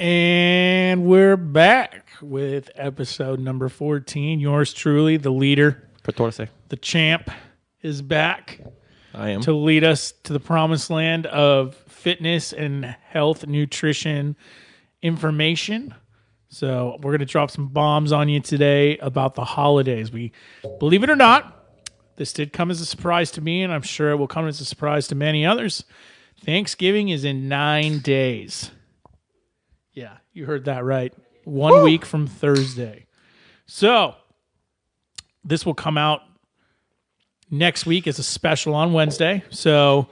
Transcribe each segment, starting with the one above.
And we're back with episode number 14. Yours truly, the leader, 14. the champ, is back. I am. To lead us to the promised land of fitness and health, nutrition, information. So we're going to drop some bombs on you today about the holidays. We, believe it or not, this did come as a surprise to me, and I'm sure it will come as a surprise to many others. Thanksgiving is in 9 days. Yeah, you heard that right. 1 week from Thursday. So this will come out next week as a special on Wednesday. So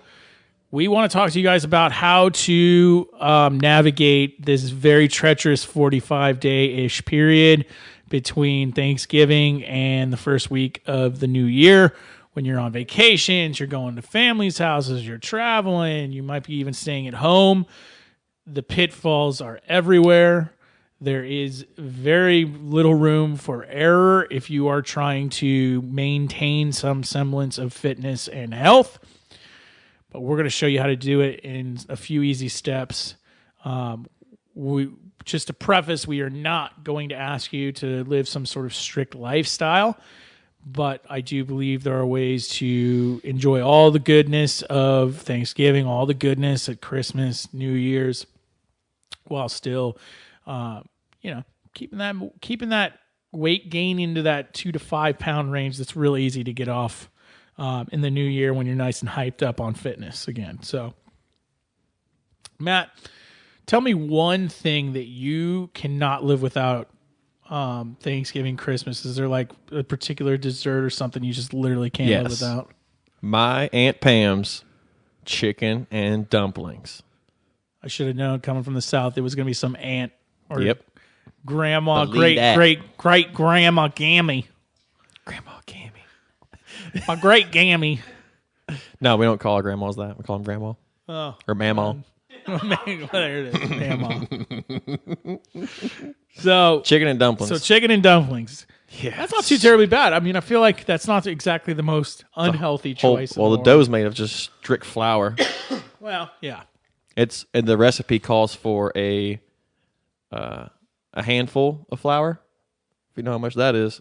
we want to talk to you guys about how to navigate this very treacherous 45-day-ish period between Thanksgiving and the first week of the new year. When you're on vacations, you're going to families' houses, you're traveling, you might be even staying at home. The pitfalls are everywhere. There is very little room for error if you are trying to maintain some semblance of fitness and health. But we're going to show you how to do it in a few easy steps. Just to preface, we are not going to ask you to live some sort of strict lifestyle, but I do believe there are ways to enjoy all the goodness of Thanksgiving, all the goodness at Christmas, New Year's, while still, keeping that weight gain into that 2 to 5 pound range. That's really easy to get off in the new year when you're nice and hyped up on fitness again. So, Matt, tell me one thing that you cannot live without Thanksgiving, Christmas. Is there like a particular dessert or something you just literally can't live without? My Aunt Pam's chicken and dumplings. I should have known coming from the South it was going to be some aunt or grandma, Believe great grandma Gammy. Grandma Gammy. My great Gammy. No, we don't call our grandmas that. We call them grandma. Oh. Or mamaw. There it is, mamaw. So chicken and dumplings. So chicken and dumplings. Yeah. That's not too terribly bad. I mean, I feel like that's not exactly the most unhealthy choice. Well, the dough's made of just strict flour. Well, yeah. And the recipe calls for a handful of flour. If you know how much that is.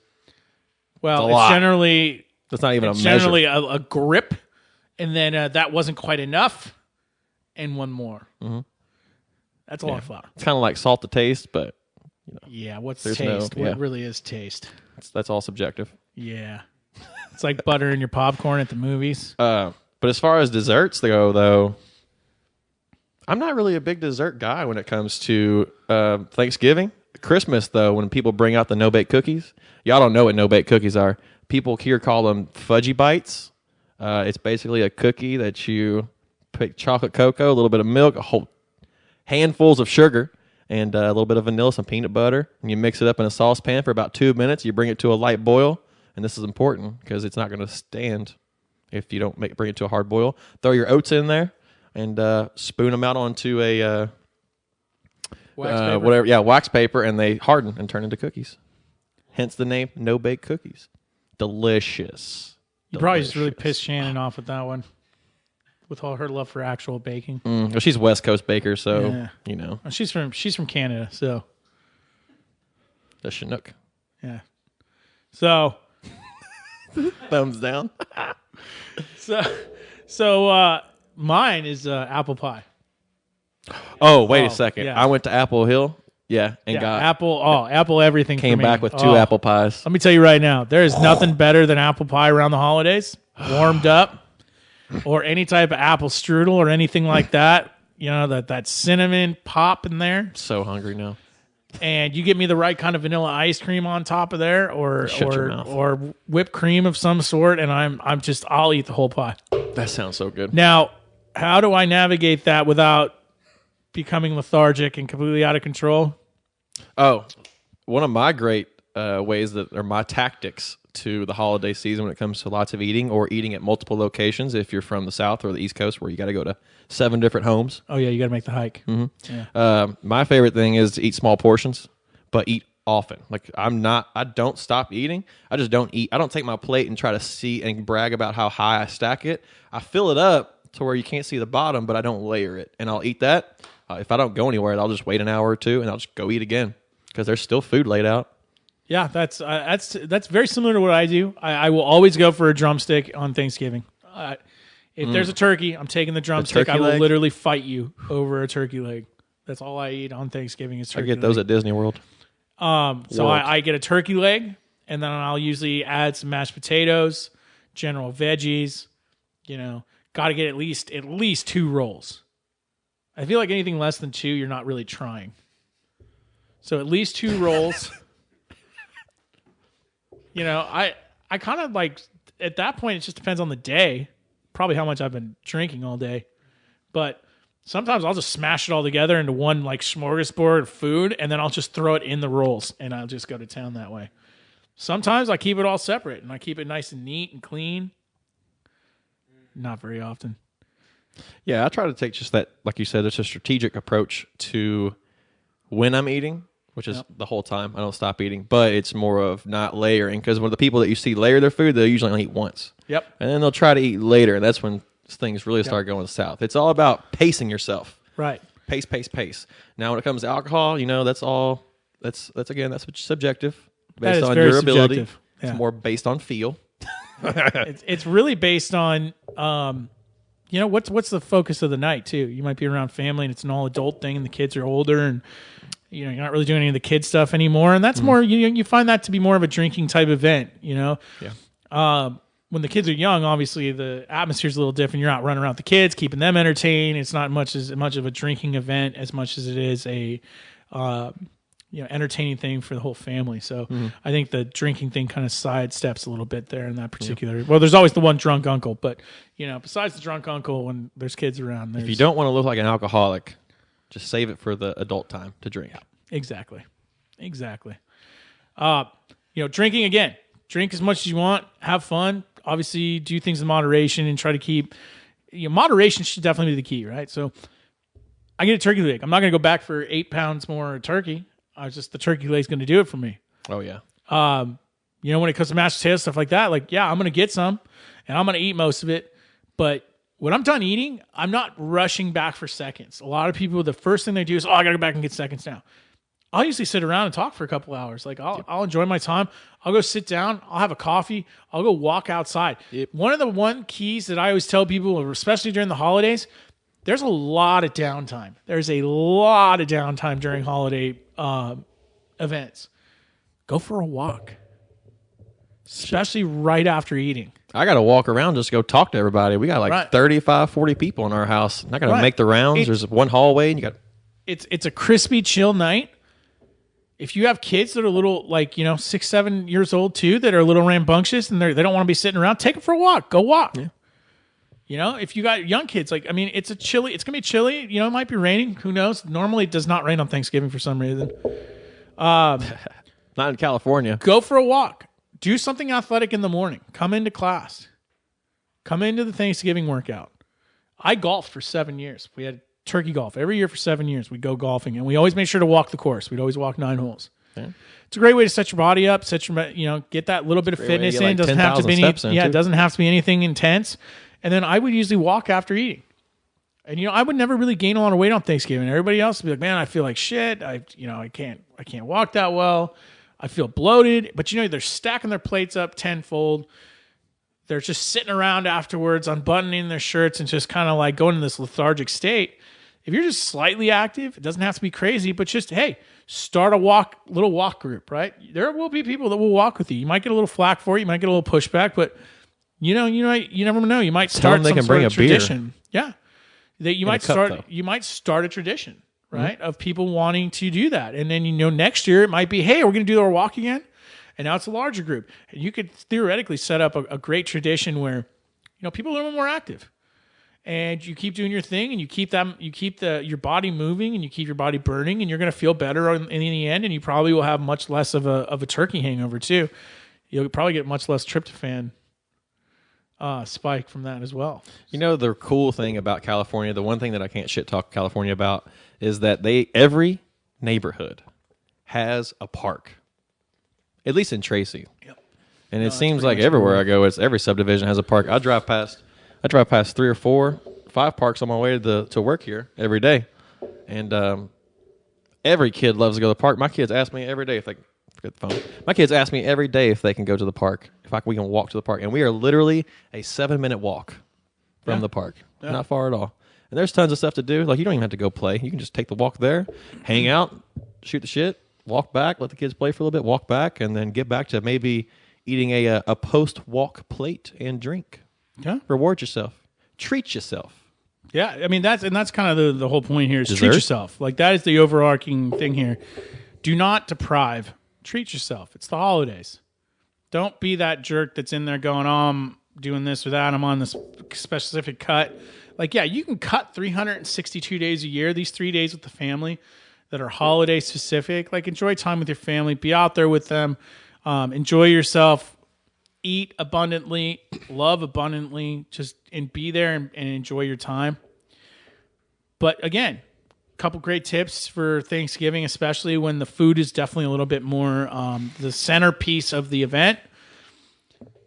Well, it's generally that's not even a measure. Generally a grip, and then that wasn't quite enough, and one more. Mm-hmm. That's a lot of flour. It's kind of like salt to taste, but what's taste? What really is taste? That's all subjective. Yeah, it's like butter in your popcorn at the movies. But as far as desserts go, though, I'm not really a big dessert guy when it comes to Thanksgiving. Christmas, though, when people bring out the no-bake cookies, y'all don't know what no-bake cookies are. People here call them fudgy bites. It's basically a cookie that you put chocolate cocoa, a little bit of milk, a whole handfuls of sugar, and a little bit of vanilla, some peanut butter, and you mix it up in a saucepan for about 2 minutes. You bring it to a light boil, and this is important because it's not going to stand if you don't bring it to a hard boil. Throw your oats in there and spoon them out onto a wax paper, and they harden and turn into cookies. Hence the name No Bake Cookies. Delicious. You probably just really pissed Shannon off with that one, with all her love for actual baking. Well, she's West Coast baker, so you know. She's from Canada, so The Chinook. Yeah. So thumbs down. So mine is apple pie. Oh, wait a second. Yeah. I went to Apple Hill. Yeah, and got apple everything. Came for me. back with 2 apple pies. Let me tell you right now, there is nothing better than apple pie around the holidays, warmed up, or any type of apple strudel or anything like that. You know, that cinnamon pop in there. So hungry now. And you give me the right kind of vanilla ice cream on top of there, or whipped cream of some sort, and I'll eat the whole pie. That sounds so good. Now, how do I navigate that without becoming lethargic and completely out of control? Oh, one of my great ways that are my tactics to the holiday season when it comes to lots of eating or eating at multiple locations. If you're from the South or the East Coast, where you got to go to 7 different homes. Oh yeah, you got to make the hike. Mm-hmm. Yeah. My favorite thing is to eat small portions, but eat often. Like I don't stop eating. I just don't eat. I don't take my plate and try to see and brag about how high I stack it. I fill it up to where you can't see the bottom, but I don't layer it. And I'll eat that. if I don't go anywhere, I'll just wait an hour or two and I'll just go eat again because there's still food laid out. Yeah, that's very similar to what I do. I will always go for a drumstick on Thanksgiving. If there's a turkey, I'm taking the drumstick. I will literally fight you over a turkey leg. That's all I eat on Thanksgiving is turkey. I get those at Disney World. So I get a turkey leg, and then I'll usually add some mashed potatoes, general veggies. Got to get at least 2 rolls. I feel like anything less than 2, you're not really trying. So at least 2 rolls. I kind of like, at that point, it just depends on the day, probably how much I've been drinking all day. But sometimes I'll just smash it all together into one like smorgasbord of food, and then I'll just throw it in the rolls, and I'll just go to town that way. Sometimes I keep it all separate, and I keep it nice and neat and clean. Not very often. Yeah, I try to take just that, like you said, it's a strategic approach to when I'm eating, which is the whole time. I don't stop eating, but it's more of not layering, because when the people that you see layer their food, they'll usually only eat once. Yep. And then they'll try to eat later, and that's when things really start going south. It's all about pacing yourself. Right. Pace. Now, when it comes to alcohol, that's all, that's subjective, based on very your ability. Subjective. Yeah. It's more based on feel. It's really based on, what's the focus of the night too. You might be around family and it's an all adult thing, and the kids are older, and you're not really doing any of the kid stuff anymore. And that's more, you find that to be more of a drinking type event, Yeah. When the kids are young, obviously the atmosphere's a little different. You're not running around with the kids, keeping them entertained. It's not as much of a drinking event as much as it is a, entertaining thing for the whole family. So I think the drinking thing kind of sidesteps a little bit there in that particular. Well, there's always the one drunk uncle, but besides the drunk uncle, when there's kids around, if you don't want to look like an alcoholic, just save it for the adult time to drink. Yeah, exactly. Drinking again. Drink as much as you want. Have fun. Obviously, do things in moderation and try to keep. Moderation should definitely be the key, right? So, I get a turkey leg. I'm not going to go back for 8 pounds more turkey. The turkey leg's going to do it for me. Oh yeah. When it comes to mashed potatoes, stuff like that, I'm going to get some, and I'm going to eat most of it. But when I'm done eating, I'm not rushing back for seconds. A lot of people, the first thing they do is, I got to go back and get seconds now. I'll usually sit around and talk for a couple hours. I'll enjoy my time. I'll go sit down. I'll have a coffee. I'll go walk outside. Yep. One of the keys that I always tell people, especially during the holidays, there's a lot of downtime. There's a lot of downtime during holiday events. Go for a walk, especially right after eating. I got to walk around just to go talk to everybody. We got 35, 40 people in our house. Not going to make the rounds. There's one hallway, and you got. It's a crispy, chill night. If you have kids that are little, 6, 7 years old too, that are a little rambunctious and they don't want to be sitting around, take them for a walk. Go walk. Yeah. If you got young kids, it's going to be chilly. It might be raining. Who knows? Normally it does not rain on Thanksgiving for some reason. Not in California. Go for a walk. Do something athletic in the morning. Come into class. Come into the Thanksgiving workout. I golfed for 7 years. We had turkey golf every year for 7 years. We'd go golfing, and we always made sure to walk the course. We'd always walk 9 holes. Okay. It's a great way to set your body up, get that little bit of fitness in. Doesn't have to be it doesn't have to be anything intense. And then I would usually walk after eating. And I would never really gain a lot of weight on Thanksgiving. Everybody else would be like, "Man, I feel like shit. I can't walk that well. I feel bloated." But they're stacking their plates up tenfold. They're just sitting around afterwards, unbuttoning their shirts and just kind of going in this lethargic state. If you're just slightly active, it doesn't have to be crazy, but just, hey, start a little walk group, right? There will be people that will walk with you. You might get a little flack for it. You might get a little pushback, but you never know. You might start some sort of tradition. Yeah. You might start a tradition, right? Of people wanting to do that. And then, next year it might be, hey, we're going to do our walk again. And now it's a larger group. And you could theoretically set up a great tradition where, people are a little more active. And you keep doing your thing, and you keep your body moving, and you keep your body burning, and you're going to feel better in the end. And you probably will have much less of a turkey hangover too. You'll probably get much less tryptophan spike from that as well. The cool thing about California, the one thing that I can't shit talk California about, is that every neighborhood has a park, at least in Tracy. Yep. And it seems like everywhere I go, every subdivision has a park. I drive past 3 or 4, 5 parks on my way to work here every day. And every kid loves to go to the park. My kids ask me every day if they forget the phone. My kids ask me every day if they can go to the park, we can walk to the park. And we are literally a 7-minute walk from the park. Yeah. Not far at all. And there's tons of stuff to do. Like, you don't even have to go play. You can just take the walk there, hang out, shoot the shit, walk back, let the kids play for a little bit, walk back, and then get back to maybe eating a post-walk plate and drink. Yeah. Reward yourself. Treat yourself. Yeah, I mean, that's kind of the whole point here is treat yourself. Like, that is the overarching thing here. Do not deprive. Treat yourself. It's the holidays. Don't be that jerk that's in there going, oh, I'm doing this or that. I'm on this specific cut. Like, yeah, you can cut 362 days a year, these 3 days with the family that are holiday specific. Like, enjoy time with your family. Be out there with them. Enjoy yourself. Eat abundantly. Love abundantly. And be there and enjoy your time. But again, a couple great tips for Thanksgiving, especially when the food is definitely a little bit more the centerpiece of the event.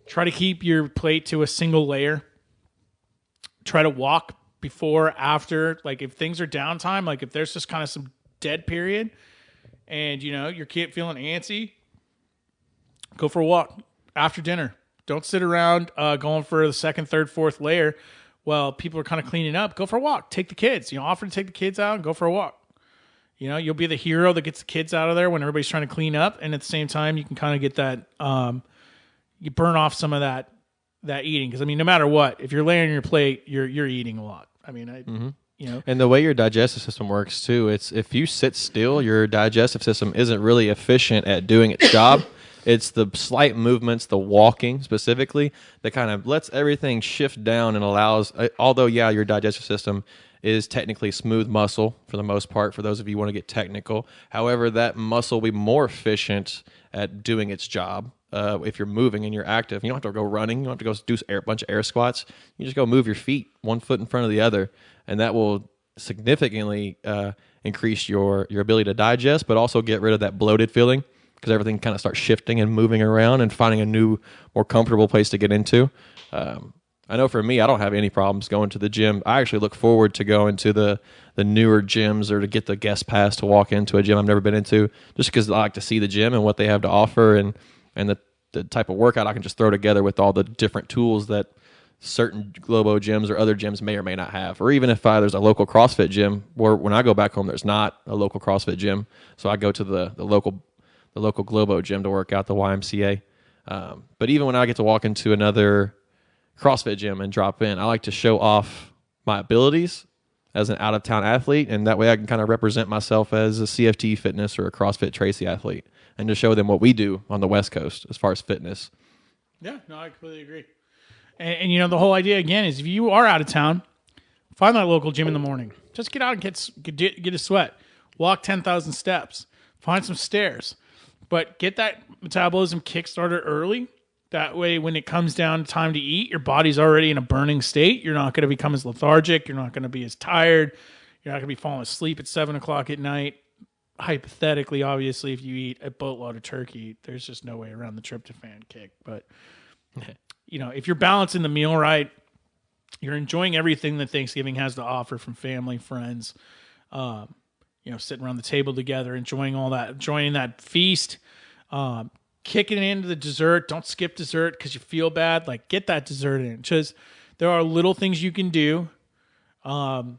Try to keep your plate to a single layer. Try to walk before, after. Like, if things are downtime, like if there's just kind of some dead period and, your kid feeling antsy, go for a walk after dinner. Don't sit around going for the second, third, fourth layer while people are kind of cleaning up. Go for a walk. Take the kids. Offer to take the kids out and go for a walk. You'll be the hero that gets the kids out of there when everybody's trying to clean up. And at the same time, you can kind of get that, you burn off some of that eating. Because, no matter what, if you're laying on your plate, you're eating a lot. And the way your digestive system works too, it's if you sit still, your digestive system isn't really efficient at doing its job. It's the slight movements, the walking specifically, that kind of lets everything shift down and allows, although, your digestive system is technically smooth muscle for the most part, for those of you who want to get technical. However, that muscle will be more efficient at doing its job if you're moving and you're active. You don't have to go running. You don't have to go do a bunch of air squats. You just go move your feet, one foot in front of the other, and that will significantly increase your ability to digest, but also get rid of that bloated feeling, because everything kind of starts shifting and moving around and finding a new, more comfortable place to get into. I know for me, I don't have any problems going to the gym. I actually look forward to going to the newer gyms or to get the guest pass to walk into a gym I've never been into, just because I like to see the gym and what they have to offer and the type of workout I can just throw together with all the different tools that certain Globo gyms or other gyms may or may not have. Or even if there's a local CrossFit gym, where when I go back home, there's not a local CrossFit gym. So I go to the local Globo gym to work out, the YMCA. But even when I get to walk into another CrossFit gym and drop in, I like to show off my abilities as an out-of-town athlete, and that way I can kind of represent myself as a CFT Fitness or a CrossFit Tracy athlete, and to show them what we do on the West Coast as far as fitness. Yeah, no, I completely agree. And the whole idea, again, is if you are out of town, find that local gym in the morning. Just get out and get a sweat. Walk 10,000 steps. Find some stairs. But get that metabolism kickstarted early. That way, when it comes down to time to eat, your body's already in a burning state. You're not going to become as lethargic. You're not going to be as tired. You're not going to be falling asleep at 7 o'clock at night. Hypothetically, obviously, if you eat a boatload of turkey, there's just no way around the tryptophan kick. But, if you're balancing the meal right, you're enjoying everything that Thanksgiving has to offer from family, friends, sitting around the table together, enjoying all that, enjoying that feast, kicking it into the dessert. Don't skip dessert because you feel bad. Like, get that dessert in. Because there are little things you can do. When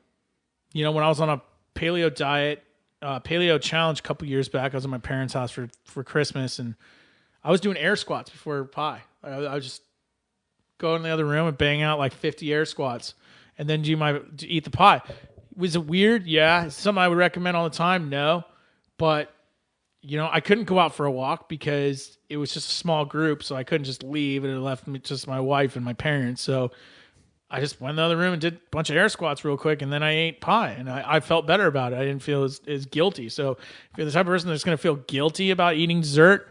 I was on a paleo diet, paleo challenge a couple years back, I was at my parents' house for Christmas, and I was doing air squats before pie. I was just go in the other room and bang out like 50 air squats, and then eat the pie. Was it weird? Yeah. Is it something I would recommend all the time? No. But, I couldn't go out for a walk because it was just a small group, so I couldn't just leave, and it left me just my wife and my parents. So I just went in the other room and did a bunch of air squats real quick, and then I ate pie, and I felt better about it. I didn't feel as guilty. So if you're the type of person that's going to feel guilty about eating dessert,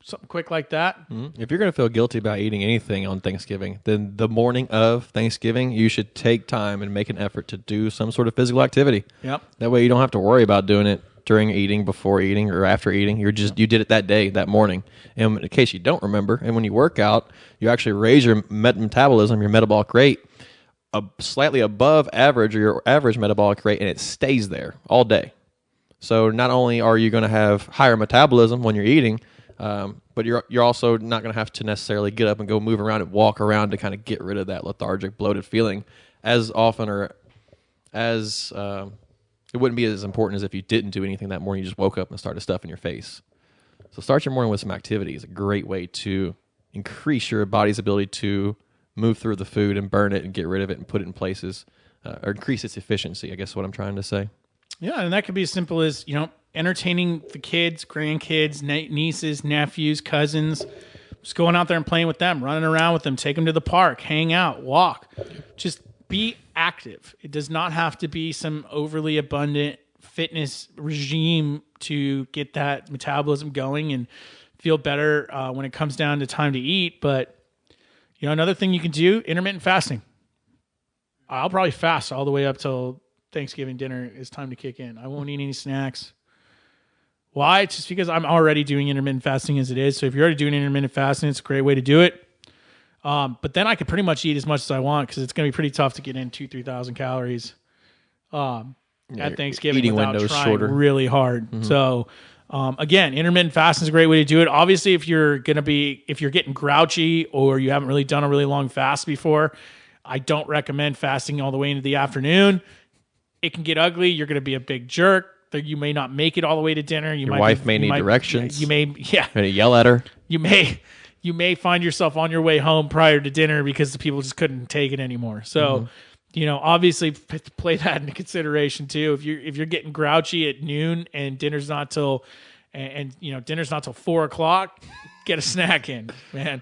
something quick like that. If you're going to feel guilty about eating anything on Thanksgiving, then the morning of Thanksgiving, you should take time and make an effort to do some sort of physical activity. Yep. That way you don't have to worry about doing it during eating, before eating, or after eating. You did it that day, that morning. And in case you don't remember, and when you work out, you actually raise your metabolism, your metabolic rate, slightly above average or your average metabolic rate, and it stays there all day. So not only are you going to have higher metabolism when you're eating, but you're also not going to have to necessarily get up and go move around and walk around to kind of get rid of that lethargic, bloated feeling as often, or as it wouldn't be as important as if you didn't do anything that morning. You just woke up and started stuffing your face. So start your morning with some activity is a great way to increase your body's ability to move through the food and burn it and get rid of it and put it in places, or increase its efficiency, I guess is what I'm trying to say. Yeah, and that could be as simple as, entertaining the kids, grandkids, nieces, nephews, cousins, just going out there and playing with them, running around with them, take them to the park, hang out, walk. Just be active. It does not have to be some overly abundant fitness regime to get that metabolism going and feel better when it comes down to time to eat. But, another thing you can do, intermittent fasting. I'll probably fast all the way up till Thanksgiving dinner is time to kick in. I won't eat any snacks. Why? It's just because I'm already doing intermittent fasting as it is. So if you're already doing intermittent fasting, it's a great way to do it. But then I could pretty much eat as much as I want because it's going to be pretty tough to get in 3,000 calories at Thanksgiving without trying really hard. Mm-hmm. So again, intermittent fasting is a great way to do it. Obviously, if you're getting grouchy or you haven't really done a really long fast before, I don't recommend fasting all the way into the afternoon. It can get ugly. You're going to be a big jerk. You may not make it all the way to dinner. Your wife may need directions. You may, yeah. Going to yell at her. You may find yourself on your way home prior to dinner because the people just couldn't take it anymore. So, obviously play that into consideration too. If you're getting grouchy at noon and dinner's not till, dinner's not till 4:00, get a snack in, man.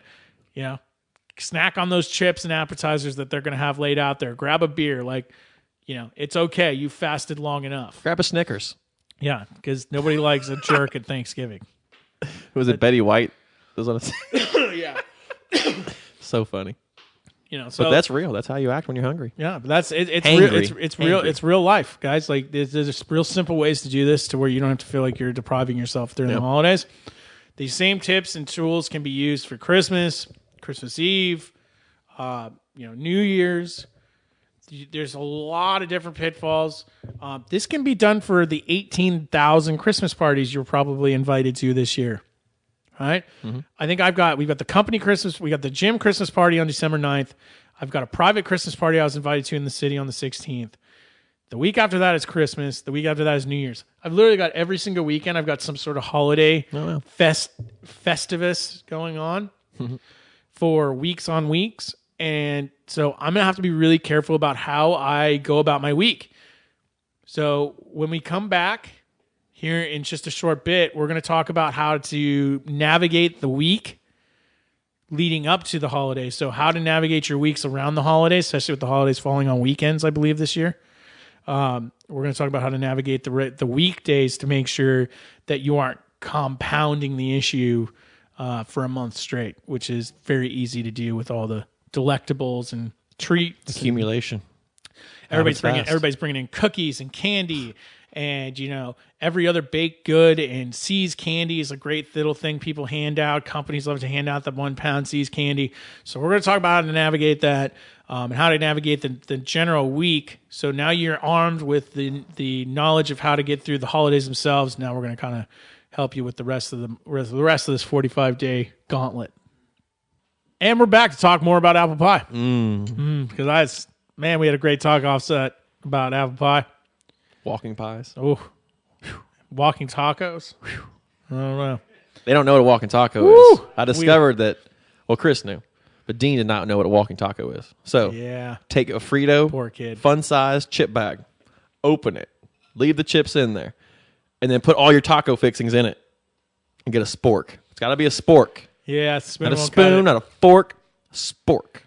Snack on those chips and appetizers that they're going to have laid out there. Grab a beer, it's okay. You fasted long enough. Grab a Snickers. Yeah, because nobody likes a jerk at Thanksgiving. Was it Betty White? Was on Yeah. So funny. So but that's real. That's how you act when you're hungry. Yeah, but that's it. It's real. It's real. It's real life, guys. Like there's real simple ways to do this to where you don't have to feel like you're depriving yourself during the holidays. These same tips and tools can be used for Christmas, Christmas Eve, New Year's. There's a lot of different pitfalls. This can be done for the 18,000 Christmas parties you're probably invited to this year. All right? Mm-hmm. I think we've got the company Christmas, we got the gym Christmas party on December 9th. I've got a private Christmas party I was invited to in the city on the 16th. The week after that is Christmas. The week after that is New Year's. I've literally got every single weekend, I've got some sort of holiday festivus going on for weeks on weeks. And so I'm going to have to be really careful about how I go about my week. So when we come back here in just a short bit, we're going to talk about how to navigate the week leading up to the holidays. So how to navigate your weeks around the holidays, especially with the holidays falling on weekends, I believe, this year. We're going to talk about how to navigate the weekdays to make sure that you aren't compounding the issue for a month straight, which is very easy to do with all the delectables and treats. Accumulation. Everybody's bringing in cookies and candy, and every other baked good, and C's candy is a great little thing people hand out. Companies love to hand out the 1 pound C's candy. So we're going to talk about how to navigate that and how to navigate the general week. So now you're armed with the knowledge of how to get through the holidays themselves. Now we're going to kind of help you with the rest of this 45-day gauntlet. And we're back to talk more about apple pie. Because we had a great talk offset about apple pie. Walking pies. Oh, walking tacos. I don't know. They don't know what a walking taco is. I discovered that. Well, Chris knew, but Dean did not know what a walking taco is. So take a Frito, poor kid, fun-sized chip bag, open it, leave the chips in there, and then put all your taco fixings in it, and get a spork. It's got to be a spork. Yeah, not a spoon, not a fork, a spork.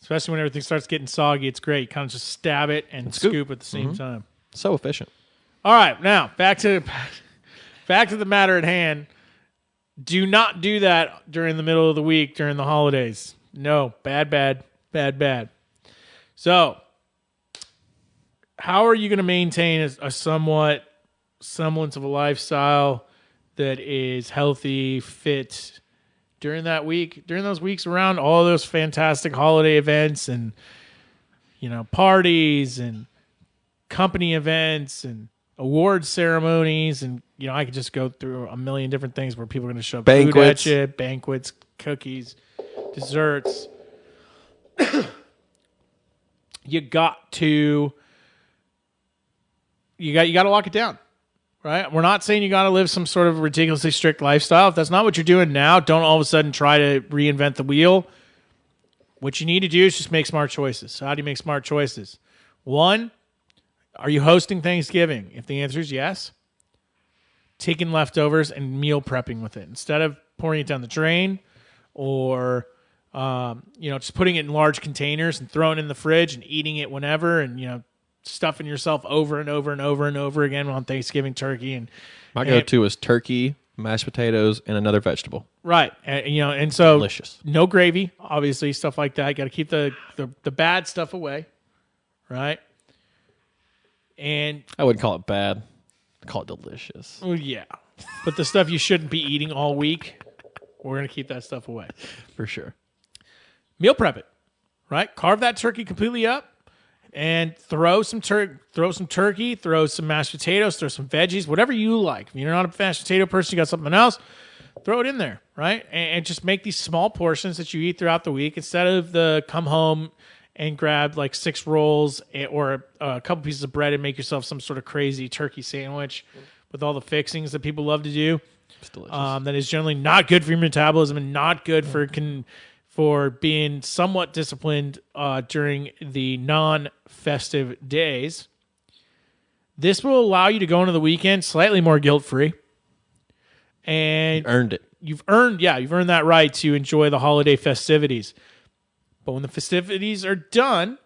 Especially when everything starts getting soggy, it's great. You kind of just stab it and scoop at the same time. So efficient. All right, now back to the matter at hand. Do not do that during the middle of the week during the holidays. No, bad. So, how are you going to maintain a semblance of a lifestyle that is healthy, fit during that week, during those weeks around all those fantastic holiday events and parties and company events and award ceremonies, and I could just go through a million different things where people are going to shove food at you, banquets, cookies, desserts. You got to lock it down, right? We're not saying you got to live some sort of ridiculously strict lifestyle. If that's not what you're doing now, don't all of a sudden try to reinvent the wheel. What you need to do is just make smart choices. So how do you make smart choices? One, are you hosting Thanksgiving? If the answer is yes, taking leftovers and meal prepping with it instead of pouring it down the drain, or just putting it in large containers and throwing it in the fridge and eating it whenever, and stuffing yourself over and over and over and over again on Thanksgiving turkey. And my go-to is turkey, mashed potatoes, and another vegetable. Right, and so delicious. No gravy, obviously, stuff like that. Got to keep the bad stuff away, right? And I wouldn't call it bad. I'd call it delicious. Well, yeah, but the stuff you shouldn't be eating all week, we're gonna keep that stuff away for sure. Meal prep it, right? Carve that turkey completely up, and throw some turkey, throw some mashed potatoes, throw some veggies, whatever you like. If you're not a mashed potato person, you got something else, throw it in there, right? And just make these small portions that you eat throughout the week instead of the come home and grab like 6 rolls or a couple pieces of bread and make yourself some sort of crazy turkey sandwich with all the fixings that people love to do. It's delicious. That is generally not good for your metabolism and not good for being somewhat disciplined during the non-festive days. This will allow you to go into the weekend slightly more guilt-free. And you earned it. You've earned that right to enjoy the holiday festivities. But when the festivities are done,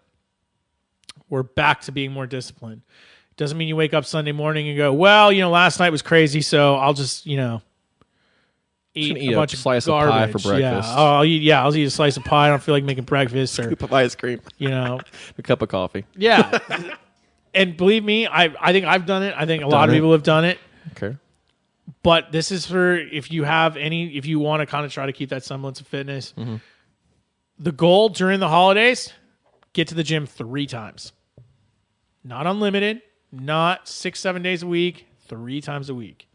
we're back to being more disciplined. Doesn't mean you wake up Sunday morning and go, well, last night was crazy, so I'll just, eat a bunch of slice garbage. of pie for breakfast. Yeah, I'll eat a slice of pie. I don't feel like making breakfast. Or scoop of ice cream. A cup of coffee. Yeah. And believe me, I think I've done it. I think a lot of people have done it. Okay. But this is for if you want to kind of try to keep that semblance of fitness. Mm-hmm. The goal during the holidays, get to the gym 3 times. Not unlimited, not 6-7 days a week, 3 times a week.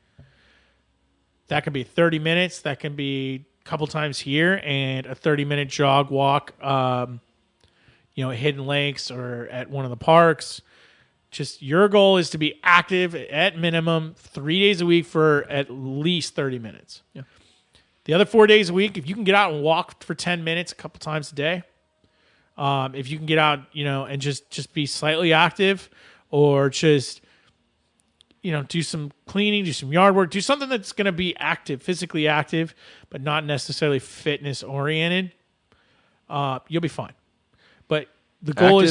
That could be 30 minutes. That can be a couple times here and a 30-minute jog walk, at Hidden Lakes or at one of the parks. Just your goal is to be active at minimum 3 days a week for at least 30 minutes. Yeah. The other 4 days a week, if you can get out and walk for 10 minutes a couple times a day, if you can get out, and just be slightly active, or just, do some cleaning, do some yard work, do something that's going to be active, physically active, but not necessarily fitness oriented, you'll be fine. But the goal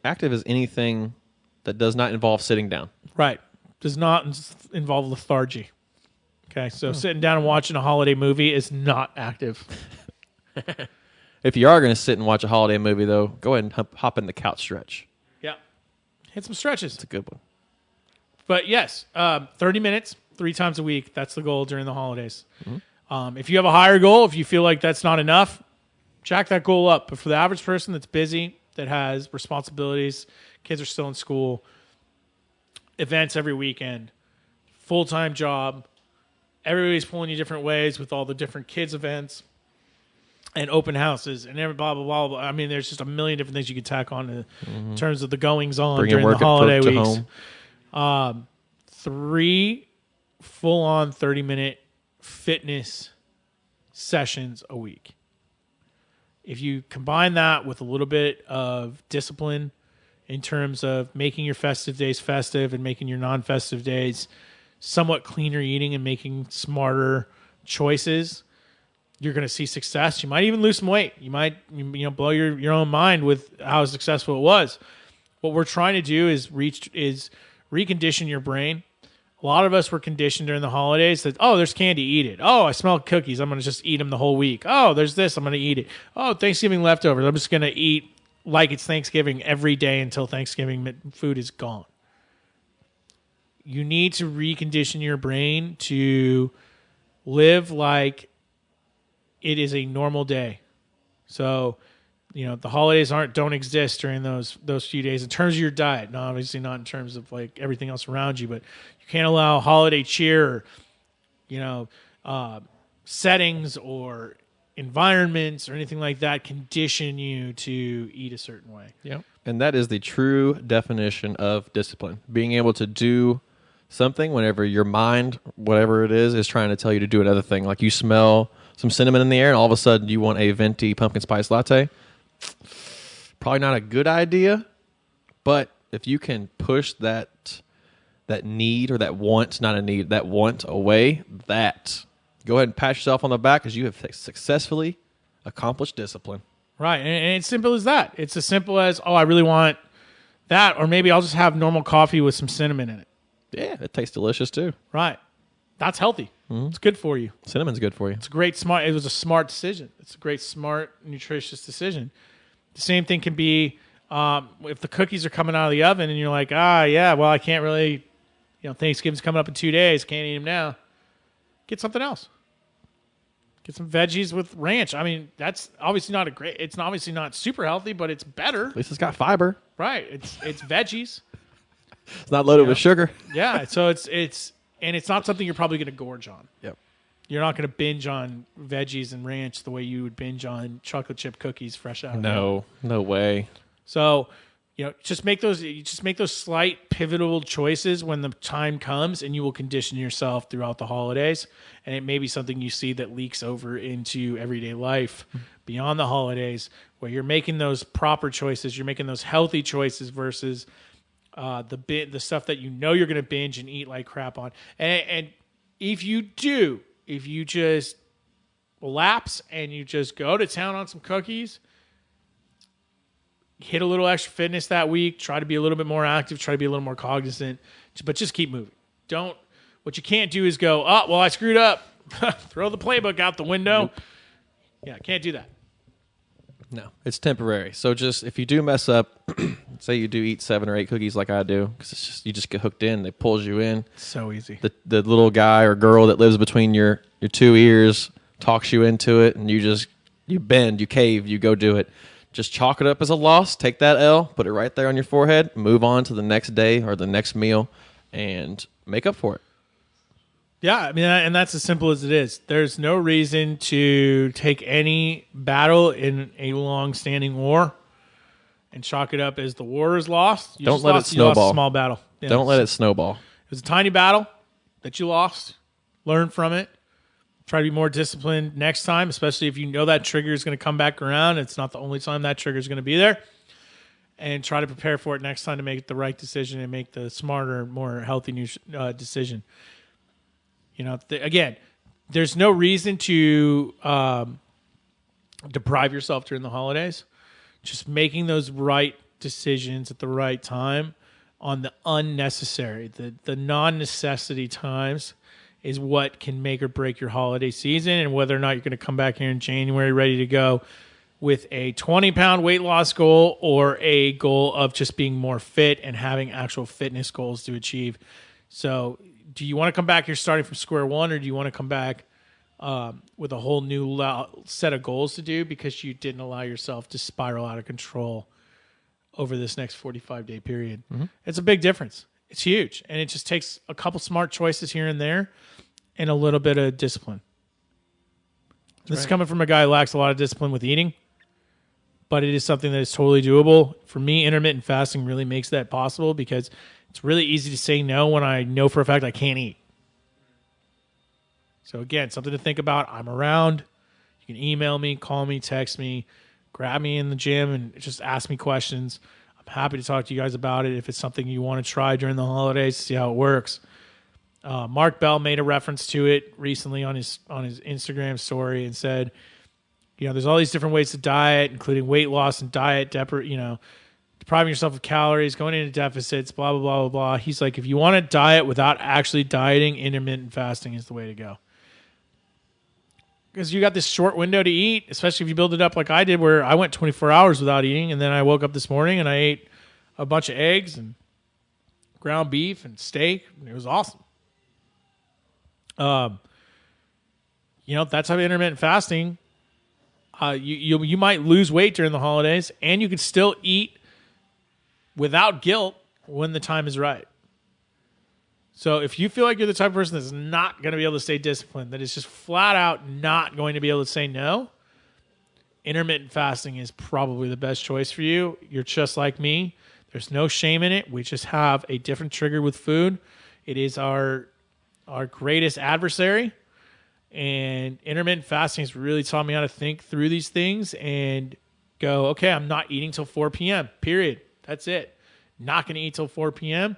active is anything that does not involve sitting down. Right. Does not involve lethargy. Okay, so sitting down and watching a holiday movie is not active. If you are going to sit and watch a holiday movie, though, go ahead and hop in the couch stretch. Yeah. Hit some stretches. It's a good one. But yes, 30 minutes, 3 times a week. That's the goal during the holidays. Mm-hmm. If you have a higher goal, if you feel like that's not enough, jack that goal up. But for the average person that's busy, that has responsibilities, kids are still in school, events every weekend, full-time job, everybody's pulling you different ways with all the different kids events and open houses and blah, blah, blah, blah. I mean, there's just a million different things you could tack on in terms of the goings-on during the holiday weeks. 3 full-on 30-minute fitness sessions a week. If you combine that with a little bit of discipline in terms of making your festive days festive and making your non-festive days somewhat cleaner eating and making smarter choices, you're going to see success. You might even lose some weight. You might blow your own mind with how successful it was. What we're trying to do is recondition your brain. A lot of us were conditioned during the holidays that, oh, there's candy, eat it. Oh, I smell cookies, I'm going to just eat them the whole week. Oh, there's this, I'm going to eat it. Oh, Thanksgiving leftovers, I'm just going to eat like it's Thanksgiving every day until Thanksgiving food is gone. You need to recondition your brain to live like it is a normal day. So the holidays don't exist during those few days in terms of your diet. No, obviously not in terms of like everything else around you, but you can't allow holiday cheer, or, settings or environments or anything like that condition you to eat a certain way. Yeah. And that is the true definition of discipline. Being able to do something whenever your mind, whatever it is trying to tell you to do another thing. Like you smell some cinnamon in the air and all of a sudden you want a venti pumpkin spice latte. Probably not a good idea, but if you can push that need or that want, not a need, that want away, go ahead and pat yourself on the back because you have successfully accomplished discipline. Right. And it's simple as that. It's as simple as, I really want that, or maybe I'll just have normal coffee with some cinnamon in it. Yeah, it tastes delicious too. Right. That's healthy. Mm-hmm. It's good for you. Cinnamon's good for you. It's it was a smart decision. It's a great, smart, nutritious decision. The same thing can be if the cookies are coming out of the oven and you're like, I can't really, Thanksgiving's coming up in 2 days. Can't eat them now. Get something else. Get some veggies with ranch. I mean, that's obviously not it's obviously not super healthy, but it's better. At least it's got fiber. Right. It's veggies. It's not loaded with sugar. Yeah. So it's not something you're probably going to gorge on. Yep. You're not going to binge on veggies and ranch the way you would binge on chocolate chip cookies fresh out of No way. So, just make those slight pivotal choices when the time comes, and you will condition yourself throughout the holidays. And it may be something you see that leaks over into everyday life beyond the holidays, where you're making those proper choices, you're making those healthy choices versus the stuff that you're going to binge and eat like crap on. And if you just lapse and you just go to town on some cookies, hit a little extra fitness that week, try to be a little bit more active, try to be a little more cognizant, but just keep moving. What you can't do is go, I screwed up. Throw the playbook out the window. Nope. Yeah, can't do that. No, it's temporary. So just if you do mess up, say you do eat 7 or 8 cookies like I do, because you just get hooked in. They pulls you in. It's so easy. The little guy or girl that lives between your 2 ears talks you into it, and you bend, you cave, you go do it. Just chalk it up as a loss. Take that L, put it right there on your forehead, move on to the next day or the next meal, and make up for it. Yeah, I mean, and that's as simple as it is. There's no reason to take any battle in a long-standing war and chalk it up as the war is lost. Don't let it snowball. You lost a small battle. Yeah, Don't let it snowball. It was a tiny battle that you lost. Learn from it. Try to be more disciplined next time, especially if you know that trigger is going to come back around. It's not the only time that trigger is going to be there. And try to prepare for it next time to make the right decision and make the smarter, more healthy decision. Again, there's no reason to deprive yourself during the holidays. Just making those right decisions at the right time on the unnecessary, the non-necessity times is what can make or break your holiday season, and whether or not you're going to come back here in January ready to go with a 20-pound weight loss goal or a goal of just being more fit and having actual fitness goals to achieve. So do you want to come back here starting from square one, or do you want to come back with a whole new set of goals to do because you didn't allow yourself to spiral out of control over this next 45-day period? Mm-hmm. It's a big difference. It's huge, and it just takes a couple smart choices here and there and a little bit of discipline. This is coming from a guy who lacks a lot of discipline with eating, but it is something that is totally doable. For me, intermittent fasting really makes that possible because it's really easy to say no when I know for a fact I can't eat. So again, something to think about. I'm around. You can email me, call me, text me, grab me in the gym, and just ask me questions. I'm happy to talk to you guys about it if it's something you want to try during the holidays, see how it works. Mark Bell made a reference to it recently on his Instagram story and said, there's all these different ways to diet, including weight loss and diet, depriving yourself of calories, going into deficits, blah, blah, blah, blah, blah. He's like, if you want to diet without actually dieting, intermittent fasting is the way to go. Because you got this short window to eat, especially if you build it up like I did, where I went 24 hours without eating, and then I woke up this morning and I ate a bunch of eggs and ground beef and steak, and it was awesome. That type of intermittent fasting You might lose weight during the holidays, and you can still eat without guilt when the time is right. So if you feel like you're the type of person that's not going to be able to stay disciplined, that is just flat out not going to be able to say no, intermittent fasting is probably the best choice for you. You're just like me. There's no shame in it. We just have a different trigger with food. It is our greatest adversary. And intermittent fasting has really taught me how to think through these things and go, okay, I'm not eating till 4 p.m., period. That's it. Not going to eat till 4 p.m.,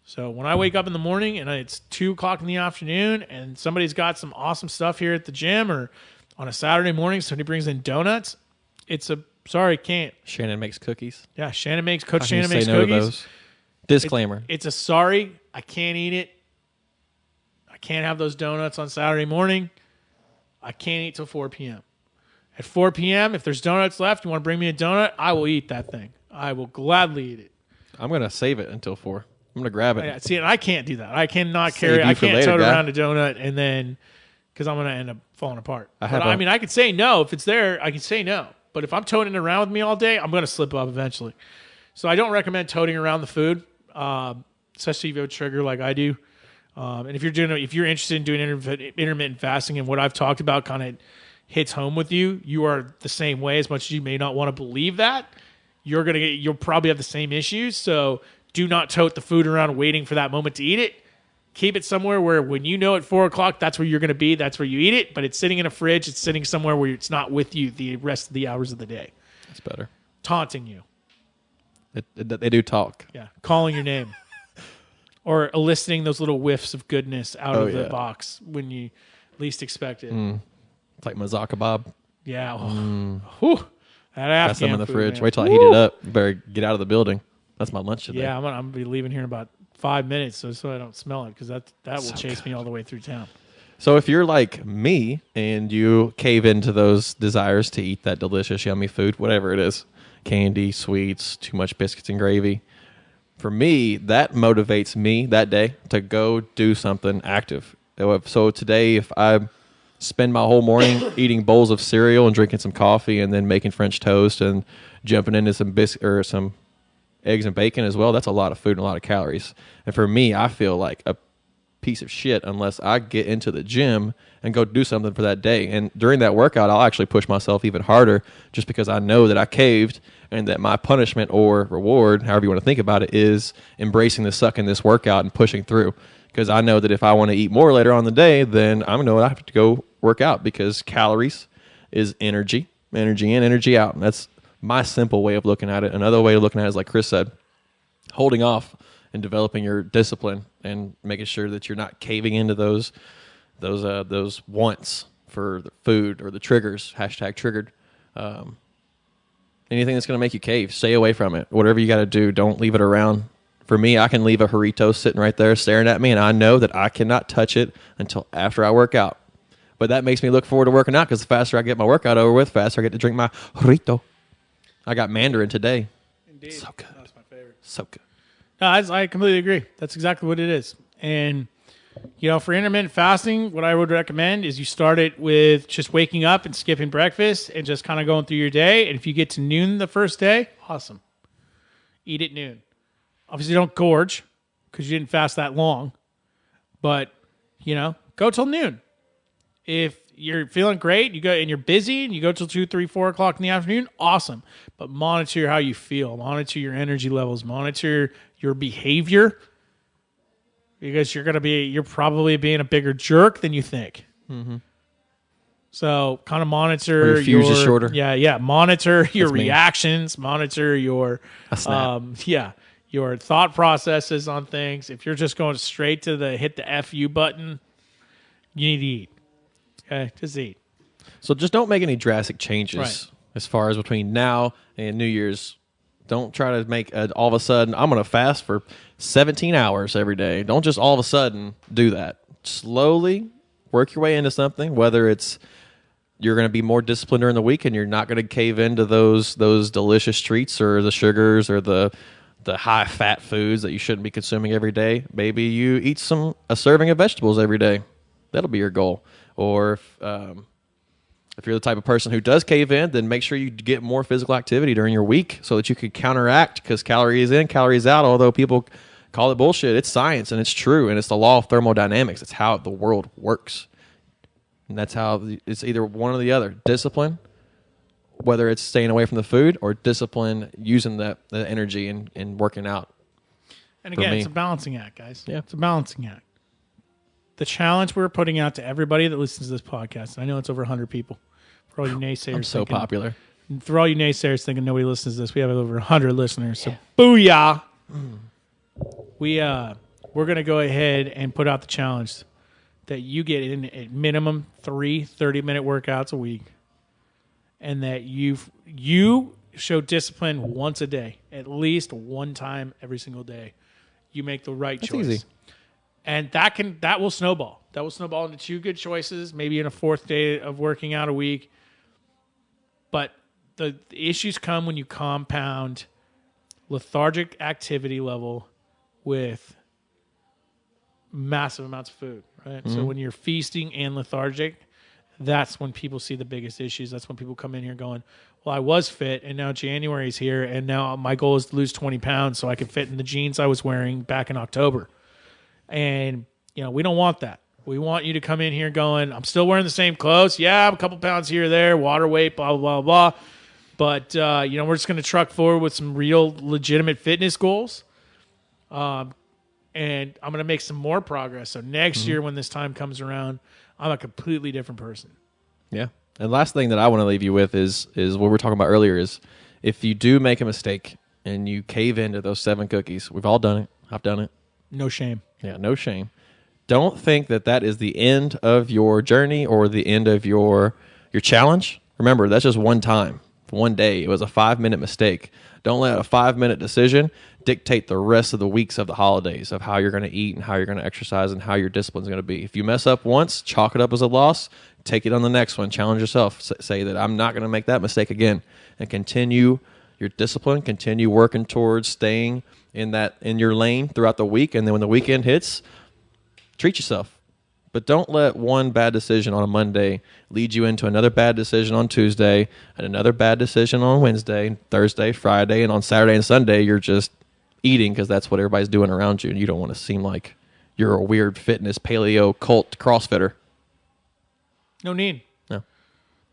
so when I wake up in the morning and it's 2 o'clock in the afternoon and somebody's got some awesome stuff here at the gym, or on a Saturday morning somebody brings in donuts, it's a sorry, can't. Shannon makes cookies. Yeah, Shannon makes Coach Shannon makes say no to cookies. those. Disclaimer. It's a sorry, I can't eat it. I can't have those donuts on Saturday morning. I can't eat till 4 p.m. At 4 p.m., if there's donuts left, you want to bring me a donut, I will eat that thing. I will gladly eat it. I'm going to save it until 4. I'm going to grab it. Yeah, see, and I can't do that. I cannot Save carry. you I for can't later, tote guy. around a donut and then because I'm going to end up falling apart. I I could say no if it's there. I can say no. But if I'm toting it around with me all day, I'm going to slip up eventually. So I don't recommend toting around the food, especially if you have a trigger like I do. And if you're interested in doing intermittent fasting, and what I've talked about kind of hits home with you, you are the same way. As much as you may not want to believe that, you'll probably have the same issues. So do not tote the food around waiting for that moment to eat it. Keep it somewhere where when you know at 4 o'clock, that's where you're going to be. That's where you eat it. But it's sitting in a fridge. It's sitting somewhere where it's not with you the rest of the hours of the day. That's better. Taunting you. They do talk. Yeah. Calling your name. Or eliciting those little whiffs of goodness out of the box when you least expect it. It's like mazaka bob. Yeah. Whew. That Afghan Got some in the food, fridge. man. Wait till I heat it up. You better get out of the building. That's my lunch today. Yeah, I'm gonna be leaving here in about 5 minutes, so I don't smell it, because that will So chase me all the way through town. So if you're like me and you cave into those desires to eat that delicious, yummy food, whatever it is, candy, sweets, too much biscuits and gravy, for me, that motivates me that day to go do something active. So today, if I spend my whole morning eating bowls of cereal and drinking some coffee and then making French toast and jumping into some biscuit or some eggs and bacon as well, that's a lot of food and a lot of calories. And for me, I feel like a piece of shit unless I get into the gym and go do something for that day. And during that workout, I'll actually push myself even harder just because I know that I caved, and that my punishment or reward, however you want to think about it, is embracing the suck in this workout and pushing through. Because I know that if I want to eat more later on in the day, then I know I have to go work out, because calories is energy in, energy out. And that's my simple way of looking at it. Another way of looking at it is, like Chris said, holding off and developing your discipline and making sure that you're not caving into those wants for the food or the triggers, #triggered. Anything that's going to make you cave, stay away from it. Whatever you got to do, don't leave it around. For me, I can leave a Jarrito sitting right there staring at me, and I know that I cannot touch it until after I work out. But that makes me look forward to working out, because the faster I get my workout over with, faster I get to drink my Jarrito. I got Mandarin today. Indeed. So good. That's my favorite. So good. No, I completely agree. That's exactly what it is. And, for intermittent fasting, what I would recommend is you start it with just waking up and skipping breakfast and just kind of going through your day. And if you get to noon the first day, awesome. Eat at noon. Obviously, don't gorge because you didn't fast that long. But, go till noon. If you're feeling great, you go and you're busy and you go till 2, 3, 4 o'clock in the afternoon, awesome. But monitor how you feel. Monitor your energy levels. Monitor your behavior. Because you're probably being a bigger jerk than you think. Mm-hmm. So kind of monitor or your fuse is shorter. Yeah. Monitor your me. reactions. Monitor your your thought processes on things. If you're just going straight to hit the FU button, you need to eat. Okay, just eat. So just don't make any drastic changes Right. as far as between now and New Year's. Don't try to make all of a sudden, I'm going to fast for 17 hours every day. Don't just all of a sudden do that. Slowly work your way into something, whether it's you're going to be more disciplined during the week and you're not going to cave into those delicious treats or the sugars or the high-fat foods that you shouldn't be consuming every day. Maybe you eat a serving of vegetables every day. That'll be your goal. Or If you're the type of person who does cave in, then make sure you get more physical activity during your week so that you can counteract, because calories in, calories out, although people call it bullshit, it's science and it's true, and it's the law of thermodynamics. It's how the world works. And that's how it's either one or the other. Discipline, whether it's staying away from the food, or discipline using the energy and working out. And again, it's a balancing act, guys. Yeah. It's a balancing act. The challenge we're putting out to everybody that listens to this podcast, and I know it's over 100 people. For all you naysayers, I'm so popular. For all you naysayers thinking nobody listens to this, we have over 100 listeners. So booyah! We're going to go ahead and put out the challenge that you get in at minimum 3 30-minute workouts a week, and that you show discipline once a day, at least one time every single day. You make the right choice. Easy. And that will snowball. That will snowball into 2 good choices, maybe in a 4th day of working out a week. But the issues come when you compound lethargic activity level with massive amounts of food, right? Mm-hmm. So when you're feasting and lethargic, that's when people see the biggest issues. That's when people come in here going, well, I was fit, and now January's here, and now my goal is to lose 20 pounds so I can fit in the jeans I was wearing back in October. And, we don't want that. We want you to come in here going, I'm still wearing the same clothes. Yeah, I'm a couple pounds here or there, water weight, blah, blah, blah, blah. But, we're just going to truck forward with some real legitimate fitness goals. And I'm going to make some more progress. So next year when this time comes around, I'm a completely different person. Yeah. And last thing that I want to leave you with is what we were talking about earlier is if you do make a mistake and you cave into those 7 cookies, we've all done it. I've done it. No shame. Yeah, no shame. Don't think that is the end of your journey or the end of your challenge. Remember, that's just one time, one day. It was a 5-minute mistake. Don't let a 5-minute decision dictate the rest of the weeks of the holidays of how you're going to eat and how you're going to exercise and how your discipline is going to be. If you mess up once, chalk it up as a loss. Take it on the next one. Challenge yourself. Say that I'm not going to make that mistake again, and continue your discipline. Continue working towards staying in your lane throughout the week, and then when the weekend hits, treat yourself. But don't let one bad decision on a Monday lead you into another bad decision on Tuesday, and another bad decision on Wednesday, Thursday, Friday, and on Saturday and Sunday you're just eating because that's what everybody's doing around you, and you don't want to seem like you're a weird fitness paleo cult CrossFitter. No need. No.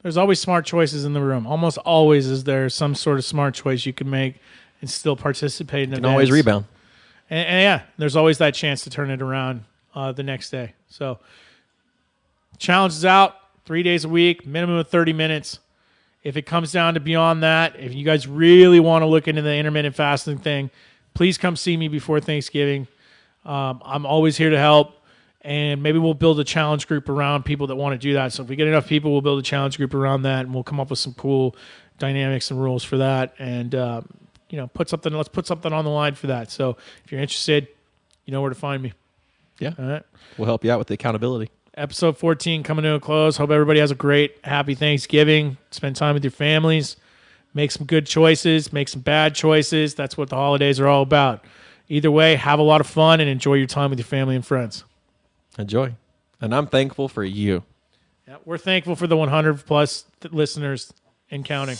There's always smart choices in the room. Almost always is there some sort of smart choice you can make and still participate in events. You can always rebound. And yeah, there's always that chance to turn it around the next day. So challenge is out 3 days a week, minimum of 30 minutes. If it comes down to beyond that, if you guys really want to look into the intermittent fasting thing, please come see me before Thanksgiving. I'm always here to help. And maybe we'll build a challenge group around people that want to do that. So if we get enough people, we'll build a challenge group around that, and we'll come up with some cool dynamics and rules for that. And let's put something on the line for that. So if you're interested, you know where to find me. Yeah. All right. We'll help you out with the accountability. Episode 14 coming to a close. Hope everybody has a great, happy Thanksgiving. Spend time with your families. Make some good choices. Make some bad choices. That's what the holidays are all about. Either way, have a lot of fun and enjoy your time with your family and friends. Enjoy. And I'm thankful for you. Yeah, we're thankful for the 100 plus listeners and counting.